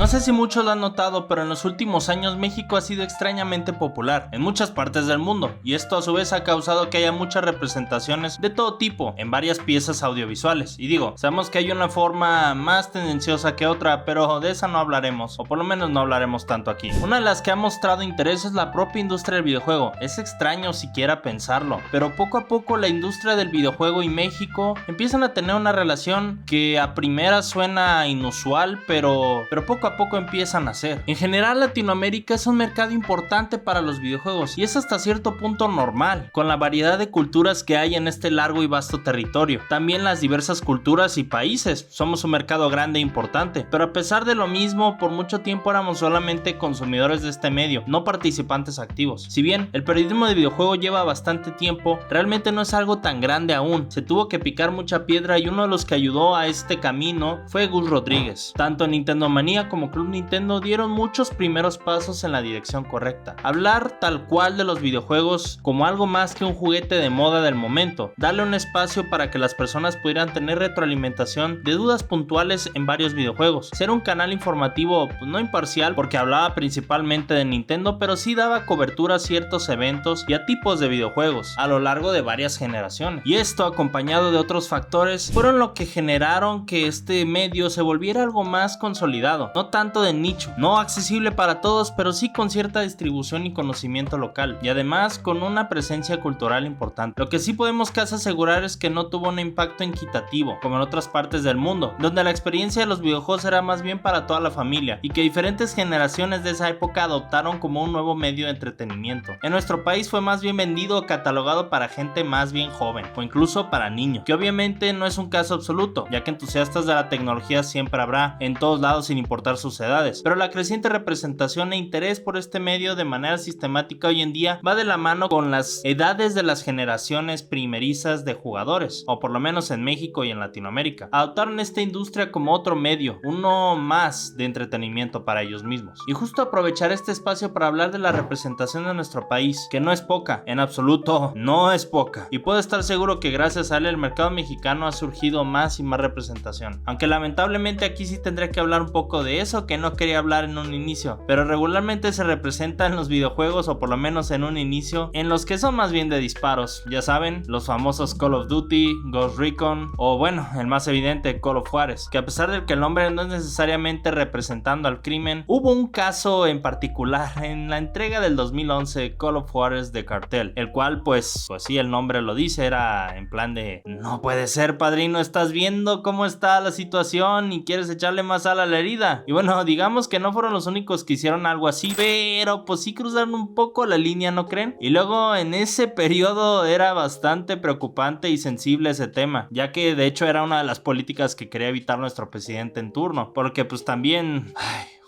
No sé si muchos lo han notado, pero en los últimos años México ha sido extrañamente popular en muchas partes del mundo, y esto a su vez ha causado que haya muchas representaciones de todo tipo en varias piezas audiovisuales. Y digo, sabemos que hay una forma más tendenciosa que otra, pero de esa no hablaremos, o por lo menos no hablaremos tanto aquí. Una de las que ha mostrado interés es la propia industria del videojuego. Es extraño siquiera pensarlo, pero poco a poco la industria del videojuego y México empiezan a tener una relación que a primera suena inusual, pero poco a poco empiezan a ser. En general, Latinoamérica es un mercado importante para los videojuegos, y es hasta cierto punto normal, con la variedad de culturas que hay en este largo y vasto territorio. También las diversas culturas y países, somos un mercado grande e importante, pero a pesar de lo mismo, por mucho tiempo éramos solamente consumidores de este medio, no participantes activos. Si bien el periodismo de videojuego lleva bastante tiempo, realmente no es algo tan grande aún. Se tuvo que picar mucha piedra, y uno de los que ayudó a este camino fue Gus Rodríguez. Tanto Nintendo Manía como Club Nintendo dieron muchos primeros pasos en la dirección correcta. Hablar tal cual de los videojuegos como algo más que un juguete de moda del momento, darle un espacio para que las personas pudieran tener retroalimentación de dudas puntuales en varios videojuegos, ser un canal informativo no imparcial porque hablaba principalmente de Nintendo, pero sí daba cobertura a ciertos eventos y a tipos de videojuegos a lo largo de varias generaciones, y esto acompañado de otros factores fueron lo que generaron que este medio se volviera algo más consolidado, no tanto de nicho, no accesible para todos, pero sí con cierta distribución y conocimiento local, y además con una presencia cultural importante. Lo que sí podemos casi asegurar es que no tuvo un impacto equitativo como en otras partes del mundo, donde la experiencia de los videojuegos era más bien para toda la familia, y que diferentes generaciones de esa época adoptaron como un nuevo medio de entretenimiento. En nuestro país fue más bien vendido o catalogado para gente más bien joven, o incluso para niños, que obviamente no es un caso absoluto, ya que entusiastas de la tecnología siempre habrá en todos lados sin importar sus edades, pero la creciente representación e interés por este medio de manera sistemática hoy en día va de la mano con las edades de las generaciones primerizas de jugadores, o por lo menos en México y en Latinoamérica. Adoptaron esta industria como otro medio, uno más de entretenimiento para ellos mismos. Y justo aprovechar este espacio para hablar de la representación de nuestro país, que no es poca, en absoluto no es poca, y puedo estar seguro que gracias a él el mercado mexicano ha surgido más y más representación, aunque lamentablemente aquí sí tendré que hablar un poco de eso que no quería hablar en un inicio, pero regularmente se representa en los videojuegos, o por lo menos en un inicio, en los que son más bien de disparos, ya saben, los famosos Call of Duty, Ghost Recon, o bueno, el más evidente, Call of Juárez, que a pesar de que el nombre no es necesariamente representando al crimen, hubo un caso en particular en la entrega del 2011 Call of Juárez de Cartel, el cual pues sí, el nombre lo dice, era en plan de no puede ser, padrino, estás viendo cómo está la situación y quieres echarle más sal a la herida. Y bueno, digamos que no fueron los únicos que hicieron algo así, pero pues sí cruzaron un poco la línea, ¿no creen? Y luego en ese periodo era bastante preocupante y sensible ese tema, ya que de hecho era una de las políticas que quería evitar nuestro presidente en turno, porque pues también...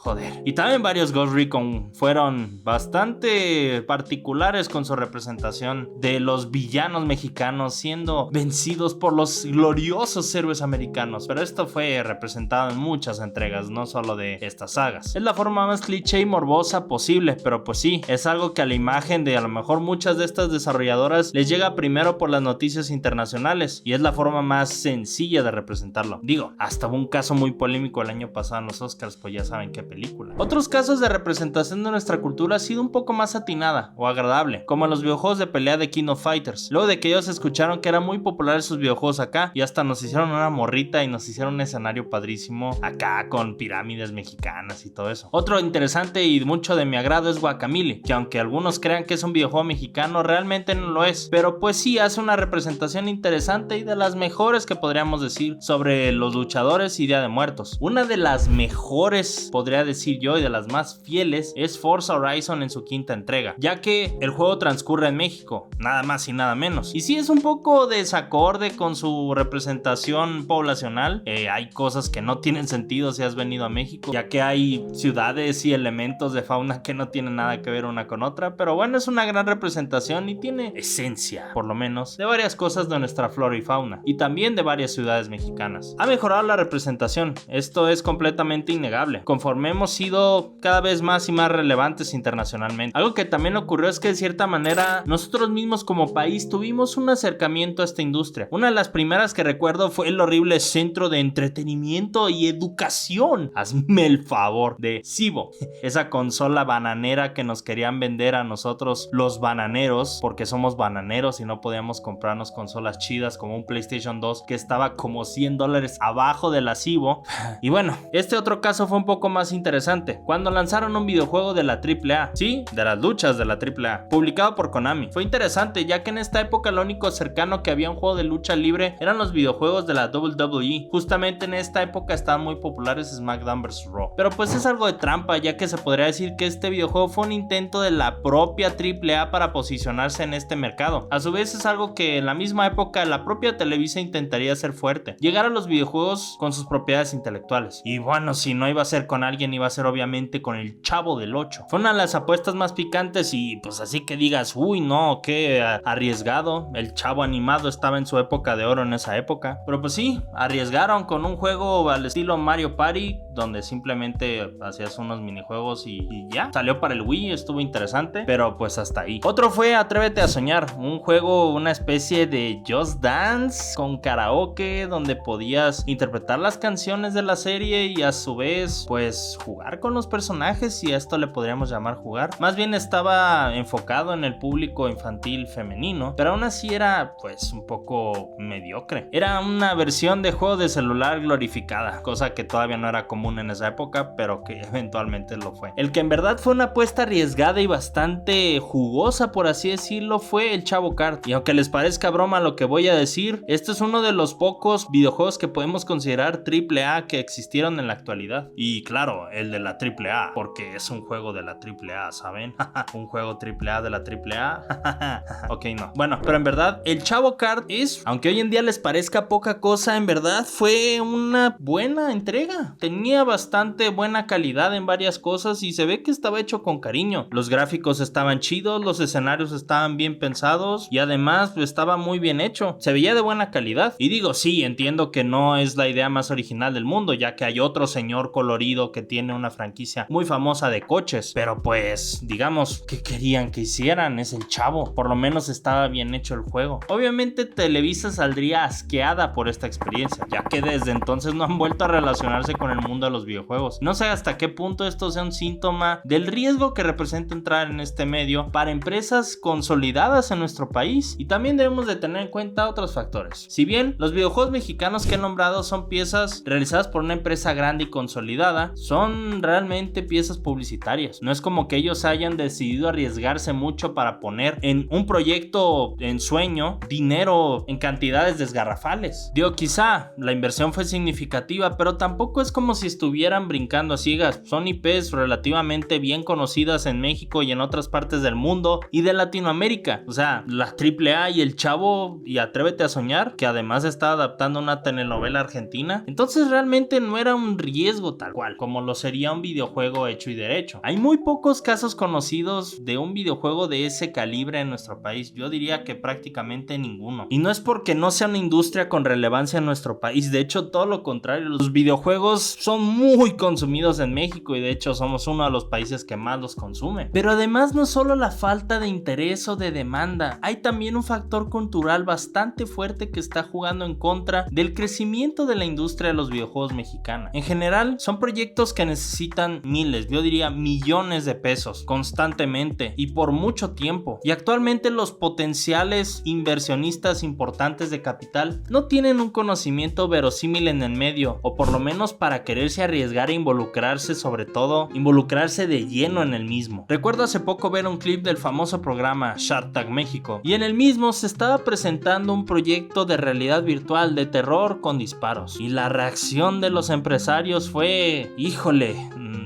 joder. Y también varios Ghost Recon fueron bastante particulares con su representación de los villanos mexicanos siendo vencidos por los gloriosos héroes americanos. Pero esto fue representado en muchas entregas, no solo de estas sagas. Es la forma más cliché y morbosa posible, pero pues sí, es algo que a la imagen de a lo mejor muchas de estas desarrolladoras les llega primero por las noticias internacionales, y es la forma más sencilla de representarlo. Digo, hasta hubo un caso muy polémico el año pasado en los Oscars, pues ya saben qué película. Otros casos de representación de nuestra cultura ha sido un poco más atinada o agradable, como en los videojuegos de pelea de King of Fighters. Luego de que ellos escucharon que eran muy populares sus videojuegos acá, y hasta nos hicieron una morrita y nos hicieron un escenario padrísimo acá con pirámides mexicanas y todo eso. Otro interesante y mucho de mi agrado es Guacamelee, que aunque algunos crean que es un videojuego mexicano, realmente no lo es, pero pues sí hace una representación interesante y de las mejores que podríamos decir sobre los luchadores y Día de Muertos. Una de las mejores, podría decir yo, y de las más fieles es Forza Horizon en su quinta entrega, ya que el juego transcurre en México, nada más y nada menos. Y sí es un poco desacorde con su representación poblacional, hay cosas que no tienen sentido si has venido a México, ya que hay ciudades y elementos de fauna que no tienen nada que ver una con otra, pero bueno, es una gran representación y tiene esencia, por lo menos, de varias cosas de nuestra flora y fauna, y también de varias ciudades mexicanas. Ha mejorado la representación, esto es completamente innegable. Conforme conforme hemos sido cada vez más y más relevantes internacionalmente. Algo que también ocurrió es que de cierta manera nosotros mismos como país tuvimos un acercamiento a esta industria. Una de las primeras que recuerdo fue el horrible Centro de Entretenimiento y Educación, hazme el favor, de Cibo, esa consola bananera que nos querían vender a nosotros los bananeros, porque somos bananeros y no podíamos comprarnos consolas chidas como un PlayStation 2 que estaba como $100 abajo de la Cibo. Y bueno, este otro caso fue un poco más interesante, cuando lanzaron un videojuego de la AAA, sí, de las luchas de la AAA, publicado por Konami. Fue interesante, ya que en esta época lo único cercano que había a un juego de lucha libre eran los videojuegos de la WWE. Justamente en esta época estaban muy populares SmackDown vs Raw, pero pues es algo de trampa, ya que se podría decir que este videojuego fue un intento de la propia AAA para posicionarse en este mercado. A su vez es algo que en la misma época la propia Televisa intentaría hacer fuerte, llegar a los videojuegos con sus propiedades intelectuales. Y bueno, si no iba a ser con alguien, iba a ser obviamente con el Chavo del 8. Fue una de las apuestas más picantes y pues así que digas, uy no, qué arriesgado. El Chavo animado estaba en su época de oro en esa época, pero pues sí, arriesgaron con un juego al estilo Mario Party, donde simplemente hacías unos minijuegos y ya. Salió para el Wii, estuvo interesante, pero pues hasta ahí. Otro fue Atrévete a Soñar, un juego, una especie de Just Dance con karaoke, donde podías interpretar las canciones de la serie y a su vez pues jugar con los personajes, y a esto le podríamos llamar jugar. Más bien estaba enfocado en el público infantil femenino, pero aún así era pues un poco mediocre. Era una versión de juego de celular glorificada, cosa que todavía no era común en esa época, pero que eventualmente lo fue. El que en verdad fue una apuesta arriesgada y bastante jugosa, por así decirlo, fue el Chavo Kart. Y aunque les parezca broma lo que voy a decir, este es uno de los pocos videojuegos que podemos considerar AAA que existieron en la actualidad. Y claro, el de la AAA, porque es un juego de la AAA, ¿saben? Un juego AAA de la AAA. Ok, no. Bueno, pero en verdad, el Chavo Kart es, aunque hoy en día les parezca poca cosa, en verdad fue una buena entrega. Tenía bastante buena calidad en varias cosas y se ve que estaba hecho con cariño. Los gráficos estaban chidos, los escenarios estaban bien pensados y además estaba muy bien hecho. Se veía de buena calidad. Y digo, sí, entiendo que no es la idea más original del mundo, ya que hay otro señor colorido que tiene una franquicia muy famosa de coches, pero pues, digamos, ¿qué querían que hicieran? Es el Chavo. Por lo menos estaba bien hecho el juego. Obviamente Televisa saldría asqueada por esta experiencia, ya que desde entonces no han vuelto a relacionarse con el mundo de los videojuegos. No sé hasta qué punto esto sea un síntoma del riesgo que representa entrar en este medio para empresas consolidadas en nuestro país, y también debemos de tener en cuenta otros factores. Si bien los videojuegos mexicanos que he nombrado son piezas realizadas por una empresa grande y consolidada, son realmente piezas publicitarias. No es como que ellos hayan decidido arriesgarse mucho para poner en un proyecto en sueño dinero en cantidades desgarrafales. Digo, quizá la inversión fue significativa, pero tampoco es como si estuvieran brincando a ciegas. Son IPs relativamente bien conocidas en México y en otras partes del mundo y de Latinoamérica. O sea, la AAA y el Chavo y Atrévete a Soñar, que además está adaptando una telenovela argentina. Entonces realmente no era un riesgo tal cual, como lo sería un videojuego hecho y derecho. Hay muy pocos casos conocidos de un videojuego de ese calibre en nuestro país. Yo diría que prácticamente ninguno. Y no es porque no sea una industria con relevancia en nuestro país. De hecho, todo lo contrario. Los videojuegos son muy consumidos en México y de hecho somos uno de los países que más los consume. Pero además no solo la falta de interés o de demanda, hay también un factor cultural bastante fuerte que está jugando en contra del crecimiento de la industria de los videojuegos mexicana. En general, son proyectos que necesitan miles, yo diría millones de pesos constantemente y por mucho tiempo. Y actualmente los potenciales inversionistas importantes de capital no tienen un conocimiento verosímil en el medio, o por lo menos para quererse arriesgar e involucrarse, sobre todo involucrarse de lleno en el mismo. Recuerdo hace poco ver un clip del famoso programa Shark Tank México, y en el mismo se estaba presentando un proyecto de realidad virtual de terror con disparos, y la reacción de los empresarios fue, híjole,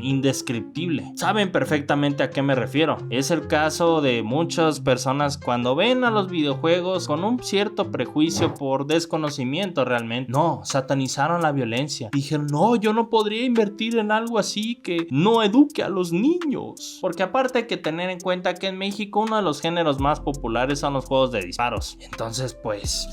indescriptible. Saben perfectamente a qué me refiero. Es el caso de muchas personas cuando ven a los videojuegos con un cierto prejuicio por desconocimiento realmente. No, satanizaron la violencia. Dijeron, no, yo no podría invertir en algo así que no eduque a los niños. Porque aparte hay que tener en cuenta que en México uno de los géneros más populares son los juegos de disparos. Entonces, pues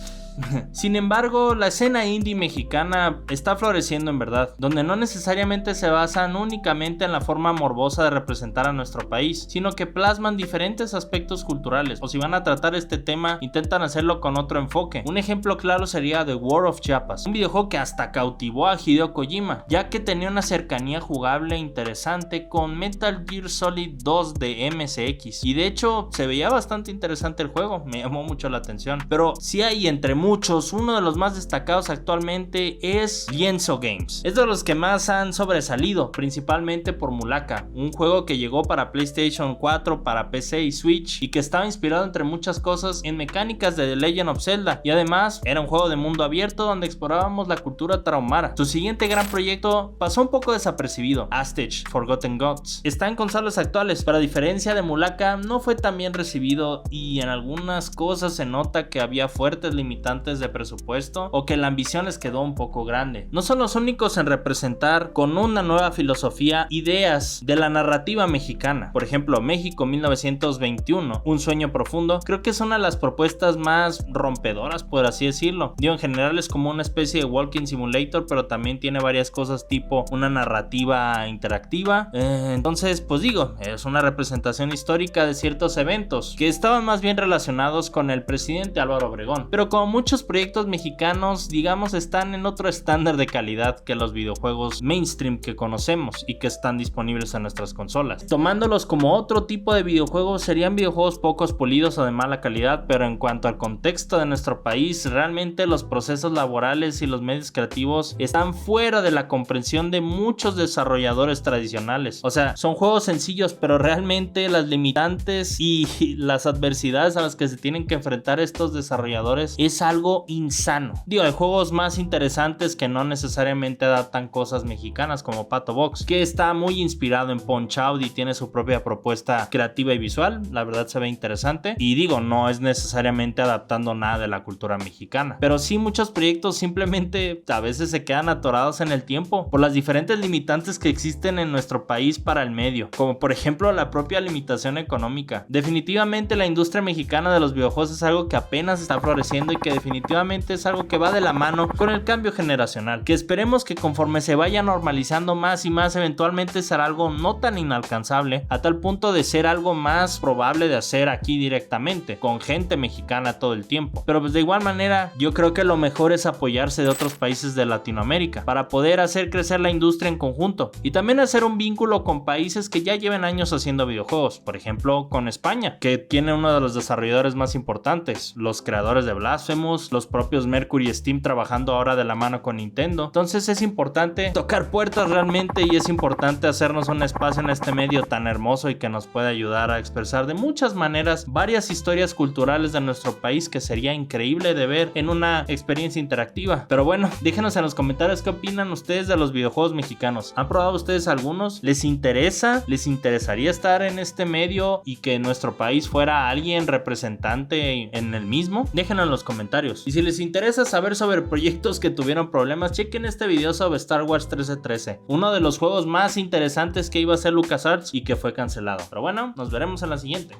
Sin embargo, la escena indie mexicana está floreciendo en verdad, donde no necesariamente se basan únicamente en la forma morbosa de representar a nuestro país, sino que plasman diferentes aspectos culturales, o si van a tratar este tema, intentan hacerlo con otro enfoque. Un ejemplo claro sería The War of Chiapas, un videojuego que hasta cautivó a Hideo Kojima, ya que tenía una cercanía jugable interesante con Metal Gear Solid 2 de MSX, y de hecho se veía bastante interesante el juego, me llamó mucho la atención. Pero si hay entre muchos, uno de los más destacados actualmente es Lienzo Games. Es de los que más han sobresalido, principalmente por Mulaka, un juego que llegó para PlayStation 4, para PC y Switch, y que estaba inspirado entre muchas cosas en mecánicas de The Legend of Zelda, y además era un juego de mundo abierto donde explorábamos la cultura tarahumara. Su siguiente gran proyecto pasó un poco desapercibido, Astage Forgotten Gods. Está en consolas actuales, pero a diferencia de Mulaka no fue tan bien recibido, y en algunas cosas se nota que había fuertes limitantes de presupuesto o que la ambición les quedó un poco grande. No son los únicos en representar con una nueva filosofía ideas de la narrativa mexicana. Por ejemplo, México 1921, Un sueño profundo, creo que es una de las propuestas más rompedoras, por así decirlo. En general es como una especie de walking simulator, pero también tiene varias cosas tipo una narrativa interactiva. Entonces, pues digo, es una representación histórica de ciertos eventos que estaban más bien relacionados con el presidente Álvaro Obregón, pero como muchos proyectos mexicanos, digamos, están en otro estándar de calidad que los videojuegos mainstream que conocemos y que están disponibles en nuestras consolas. Tomándolos como otro tipo de videojuegos, serían videojuegos pocos pulidos o de mala calidad, pero en cuanto al contexto de nuestro país, realmente los procesos laborales y los medios creativos están fuera de la comprensión de muchos desarrolladores tradicionales. O sea, son juegos sencillos, pero realmente las limitantes y las adversidades a las que se tienen que enfrentar estos desarrolladores es algo insano. Digo, hay juegos más interesantes que no necesariamente adaptan cosas mexicanas, como Pato Box, que está muy inspirado en Punch Out y tiene su propia propuesta creativa y visual. La verdad se ve interesante, y digo, no es necesariamente adaptando nada de la cultura mexicana, pero sí muchos proyectos simplemente a veces se quedan atorados en el tiempo por las diferentes limitantes que existen en nuestro país para el medio, como por ejemplo la propia limitación económica. Definitivamente la industria mexicana de los videojuegos es algo que apenas está floreciendo y que definitivamente es algo que va de la mano con el cambio generacional, que esperemos que conforme se vaya normalizando más y más, eventualmente será algo no tan inalcanzable, a tal punto de ser algo más probable de hacer aquí directamente, con gente mexicana todo el tiempo. Pero pues de igual manera, yo creo que lo mejor es apoyarse de otros países de Latinoamérica para poder hacer crecer la industria en conjunto, y también hacer un vínculo con países que ya lleven años haciendo videojuegos, por ejemplo con España, que tiene uno de los desarrolladores más importantes, los creadores de Blasphemous, los propios Mercury y Steam trabajando ahora de la mano con Nintendo. Entonces es importante tocar puertas realmente, y es importante hacernos un espacio en este medio tan hermoso y que nos puede ayudar a expresar de muchas maneras varias historias culturales de nuestro país, que sería increíble de ver en una experiencia interactiva. Pero bueno, déjenos en los comentarios qué opinan ustedes de los videojuegos mexicanos. ¿Han probado ustedes algunos? ¿Les interesa? ¿Les interesaría estar en este medio y que nuestro país fuera alguien representante en el mismo? Déjenlo en los comentarios. Y si les interesa saber sobre proyectos que tuvieron problemas, chequen este video sobre Star Wars 1313, uno de los juegos más interesantes que iba a ser LucasArts y que fue cancelado. Pero bueno, nos veremos en la siguiente.